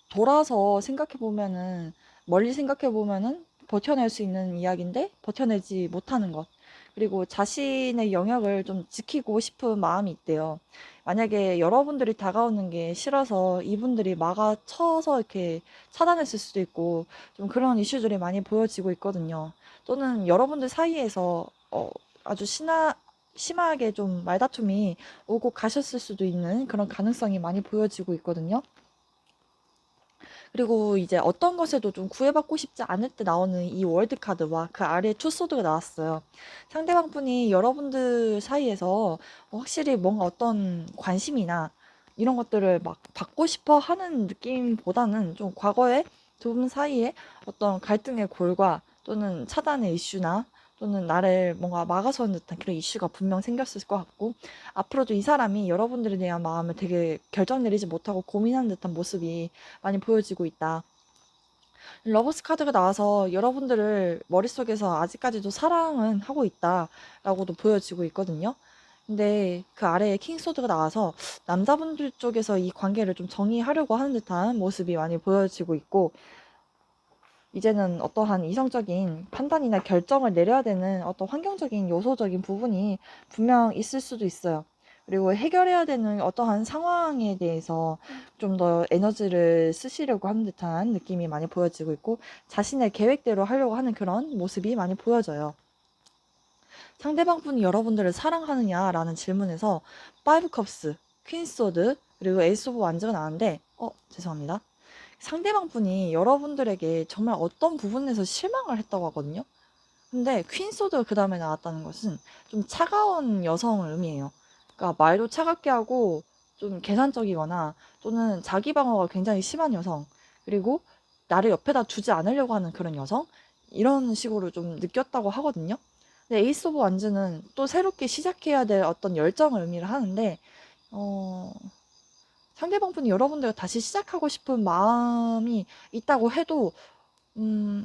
돌아서 생각해 보면은, 멀리 생각해 보면은 버텨낼 수 있는 이야기인데 버텨내지 못하는 것. 그리고 자신의 영역을 좀 지키고 싶은 마음이 있대요. 만약에 여러분들이 다가오는 게 싫어서 이분들이 막아쳐서 이렇게 차단했을 수도 있고, 좀 그런 이슈들이 많이 보여지고 있거든요. 또는 여러분들 사이에서 아주 심하게 좀 말다툼이 오고 가셨을 수도 있는 그런 가능성이 많이 보여지고 있거든요. 그리고 이제 어떤 것에도 좀 구애받고 싶지 않을 때 나오는 이 월드 카드와 그 아래에 투소드가 나왔어요. 상대방 분이 여러분들 사이에서 확실히 뭔가 어떤 관심이나 이런 것들을 막 받고 싶어 하는 느낌보다는, 좀 과거에 두 분 사이에 어떤 갈등의 골과 또는 차단의 이슈나 또는 나를 뭔가 막아서는 듯한 그런 이슈가 분명 생겼을 것 같고, 앞으로도 이 사람이 여러분들에 대한 마음을 되게 결정 내리지 못하고 고민하는 듯한 모습이 많이 보여지고 있다. 러버스 카드가 나와서 여러분들을 머릿속에서 아직까지도 사랑은 하고 있다라고도 보여지고 있거든요. 근데 그 아래에 킹소드가 나와서 남자분들 쪽에서 이 관계를 좀 정의하려고 하는 듯한 모습이 많이 보여지고 있고, 이제는 어떠한 이성적인 판단이나 결정을 내려야 되는 어떤 환경적인 요소적인 부분이 분명 있을 수도 있어요. 그리고 해결해야 되는 어떠한 상황에 대해서 좀 더 에너지를 쓰시려고 하는 듯한 느낌이 많이 보여지고 있고, 자신의 계획대로 하려고 하는 그런 모습이 많이 보여져요. 상대방 분이 여러분들을 사랑하느냐라는 질문에서 5 컵스, 퀸 소드, 그리고 에이스 오브 완즈가 나왔는데, 죄송합니다. 상대방 분이 여러분들에게 정말 어떤 부분에서 실망을 했다고 하거든요. 근데 퀸 소드가 그 다음에 나왔다는 것은 좀 차가운 여성을 의미해요. 그러니까 말도 차갑게 하고 좀 계산적이거나 또는 자기 방어가 굉장히 심한 여성, 그리고 나를 옆에다 두지 않으려고 하는 그런 여성, 이런 식으로 좀 느꼈다고 하거든요. 근데 에이스 오브 완즈는 또 새롭게 시작해야 될 어떤 열정을 의미를 하는데, 어, 상대방 분이 여러분들과 다시 시작하고 싶은 마음이 있다고 해도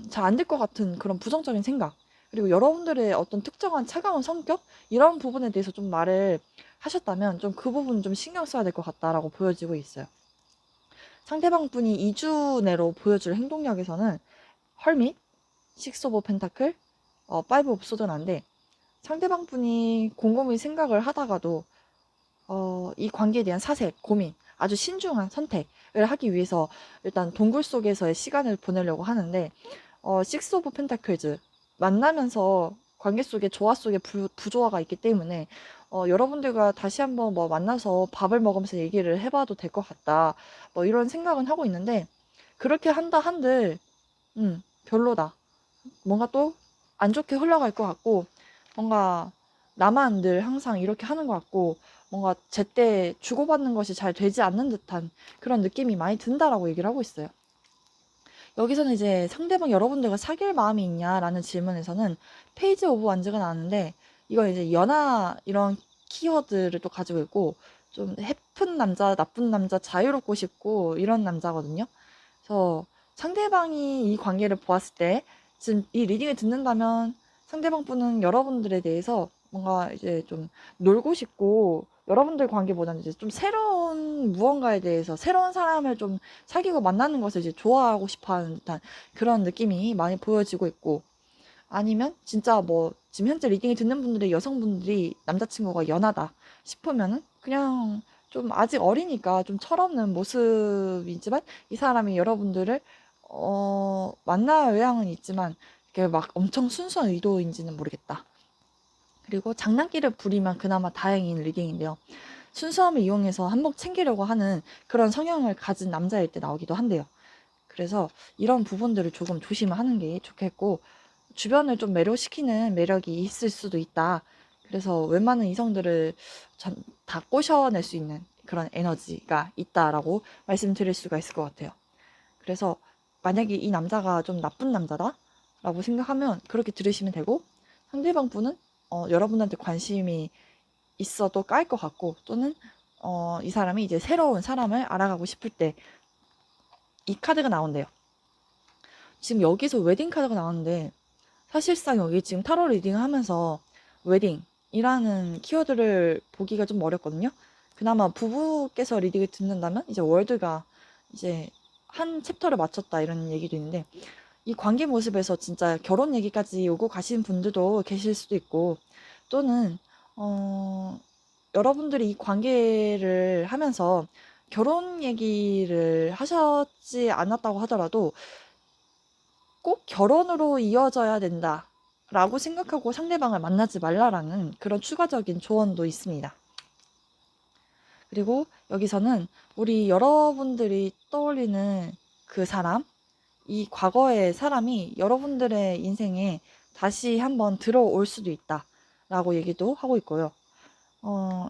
잘 안 될 것 같은 그런 부정적인 생각, 그리고 여러분들의 어떤 특정한 차가운 성격, 이런 부분에 대해서 좀 말을 하셨다면 좀 그 부분 좀 신경 써야 될 것 같다라고 보여지고 있어요. 상대방 분이 2주 내로 보여줄 행동력에서는 헐밋, 식스 오브 펜타클, 파이브 오브 소드인데, 상대방 분이 곰곰이 생각을 하다가도 이 관계에 대한 사색, 고민, 아주 신중한 선택을 하기 위해서 일단 동굴 속에서의 시간을 보내려고 하는데, 식스 오브 펜타클즈, 만나면서 관계 속에 조화 속에 부조화가 있기 때문에 여러분들과 다시 한번 뭐 만나서 밥을 먹으면서 얘기를 해봐도 될 것 같다, 뭐 이런 생각은 하고 있는데, 그렇게 한다 한들 별로다. 뭔가 또 안 좋게 흘러갈 것 같고, 뭔가 나만 늘 항상 이렇게 하는 것 같고, 뭔가 제때 주고받는 것이 잘 되지 않는 듯한 그런 느낌이 많이 든다라고 얘기를 하고 있어요. 여기서는 이제 상대방 여러분들과 사귈 마음이 있냐라는 질문에서는 페이지 오브 완즈가 나왔는데, 이건 이제 연하 이런 키워드를 또 가지고 있고, 좀 해픈 남자, 나쁜 남자, 자유롭고 싶고 이런 남자거든요. 그래서 상대방이 이 관계를 보았을 때 지금 이 리딩을 듣는다면 상대방 분은 여러분들에 대해서 뭔가 이제 좀 놀고 싶고, 여러분들 관계보다는 이제 좀 새로운 무언가에 대해서 새로운 사람을 좀 사귀고 만나는 것을 이제 좋아하고 싶어 하는 듯한 그런 느낌이 많이 보여지고 있고, 아니면 진짜 뭐 지금 현재 리딩을 듣는 분들의 여성분들이 남자친구가 연하다 싶으면은 그냥 좀 아직 어리니까 좀 철없는 모습이지만 이 사람이 여러분들을 만날 의향은 있지만 이게 막 엄청 순수한 의도인지는 모르겠다. 그리고 장난기를 부리면 그나마 다행인 리딩인데요. 순수함을 이용해서 한몫 챙기려고 하는 그런 성향을 가진 남자일 때 나오기도 한대요. 그래서 이런 부분들을 조금 조심을 하는 게 좋겠고, 주변을 좀 매료시키는 매력이 있을 수도 있다. 그래서 웬만한 이성들을 다 꼬셔낼 수 있는 그런 에너지가 있다라고 말씀드릴 수가 있을 것 같아요. 그래서 만약에 이 남자가 좀 나쁜 남자다 라고 생각하면 그렇게 들으시면 되고, 상대방 분은 여러분한테 관심이 있어도 깔 것 같고, 또는 이 사람이 이제 새로운 사람을 알아가고 싶을 때 이 카드가 나온대요. 지금 여기서 웨딩 카드가 나왔는데, 사실상 여기 지금 타로 리딩을 하면서 웨딩이라는 키워드를 보기가 좀 어렵거든요. 그나마 부부께서 리딩을 듣는다면 이제 월드가 이제 한 챕터를 마쳤다 이런 얘기도 있는데, 이 관계 모습에서 진짜 결혼 얘기까지 오고 가신 분들도 계실 수도 있고, 또는 여러분들이 이 관계를 하면서 결혼 얘기를 하셨지 않았다고 하더라도 꼭 결혼으로 이어져야 된다 라고 생각하고 상대방을 만나지 말라라는 그런 추가적인 조언도 있습니다. 그리고 여기서는 우리 여러분들이 떠올리는 그 사람, 이 과거의 사람이 여러분들의 인생에 다시 한번 들어올 수도 있다 라고 얘기도 하고 있고요.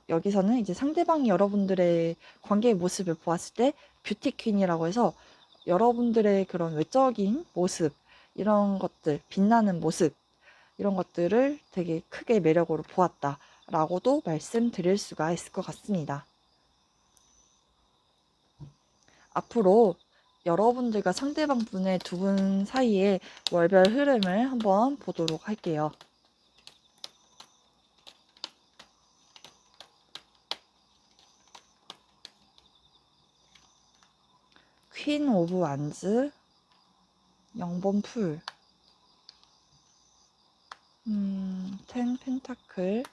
여기서는 이제 상대방이 여러분들의 관계의 모습을 보았을 때 뷰티퀸이라고 해서 여러분들의 그런 외적인 모습, 이런 것들, 빛나는 모습, 이런 것들을 되게 크게 매력으로 보았다라고도 말씀드릴 수가 있을 것 같습니다. 앞으로 여러분들과 상대방 분의 두 분 사이의 월별 흐름을 한번 보도록 할게요. 퀸 오브 완즈, 0번 풀, 10 펜타클,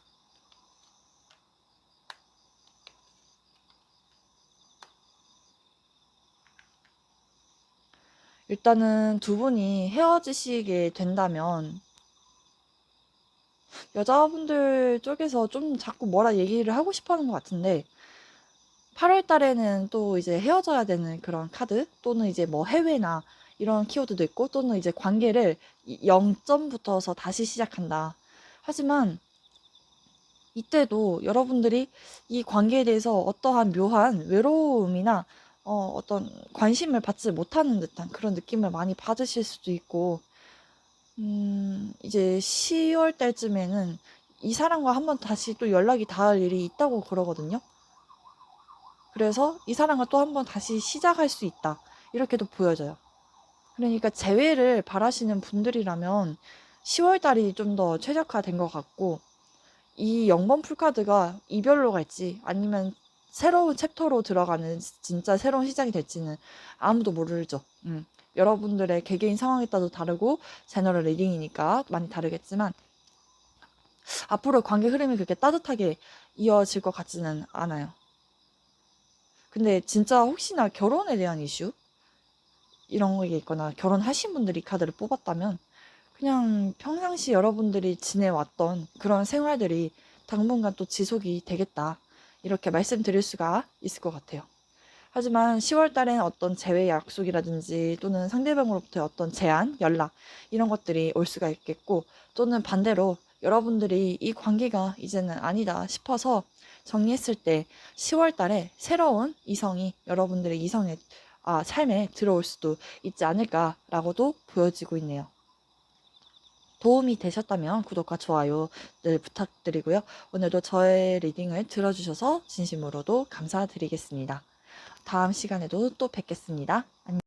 일단은 두 분이 헤어지시게 된다면 여자분들 쪽에서 좀 자꾸 뭐라 얘기를 하고 싶어 하는 것 같은데, 8월 달에는 또 이제 헤어져야 되는 그런 카드, 또는 이제 뭐 해외나 이런 키워드도 있고, 또는 이제 관계를 0점부터서 다시 시작한다. 하지만 이때도 여러분들이 이 관계에 대해서 어떠한 묘한 외로움이나 어떤 관심을 받지 못하는 듯한 그런 느낌을 많이 받으실 수도 있고, 이제 10월 달쯤에는 이 사람과 한번 다시 또 연락이 닿을 일이 있다고 그러거든요. 그래서 이 사람과 또 한번 다시 시작할 수 있다, 이렇게도 보여져요. 그러니까 재회를 바라시는 분들이라면 10월 달이 좀 더 최적화된 것 같고, 이 0번 풀카드가 이별로 갈지 아니면 새로운 챕터로 들어가는 진짜 새로운 시작이 될지는 아무도 모르죠. 여러분들의 개개인 상황에 따라 다르고 제너럴 리딩이니까 많이 다르겠지만, 앞으로 관계 흐름이 그렇게 따뜻하게 이어질 것 같지는 않아요. 근데 진짜 혹시나 결혼에 대한 이슈 이런 게 있거나 결혼하신 분들이 이 카드를 뽑았다면, 그냥 평상시 여러분들이 지내왔던 그런 생활들이 당분간 또 지속이 되겠다, 이렇게 말씀드릴 수가 있을 것 같아요. 하지만 10월 달엔 어떤 재회 약속이라든지 또는 상대방으로부터의 어떤 제안, 연락 이런 것들이 올 수가 있겠고 또는 반대로 여러분들이 이 관계가 이제는 아니다 싶어서 정리했을 때 10월 달에 새로운 이성이 여러분들의 이성의 삶에 들어올 수도 있지 않을까라고도 보여지고 있네요. 도움이 되셨다면 구독과 좋아요를 부탁드리고요. 오늘도 저의 리딩을 들어주셔서 진심으로도 감사드리겠습니다. 다음 시간에도 또 뵙겠습니다. 안녕.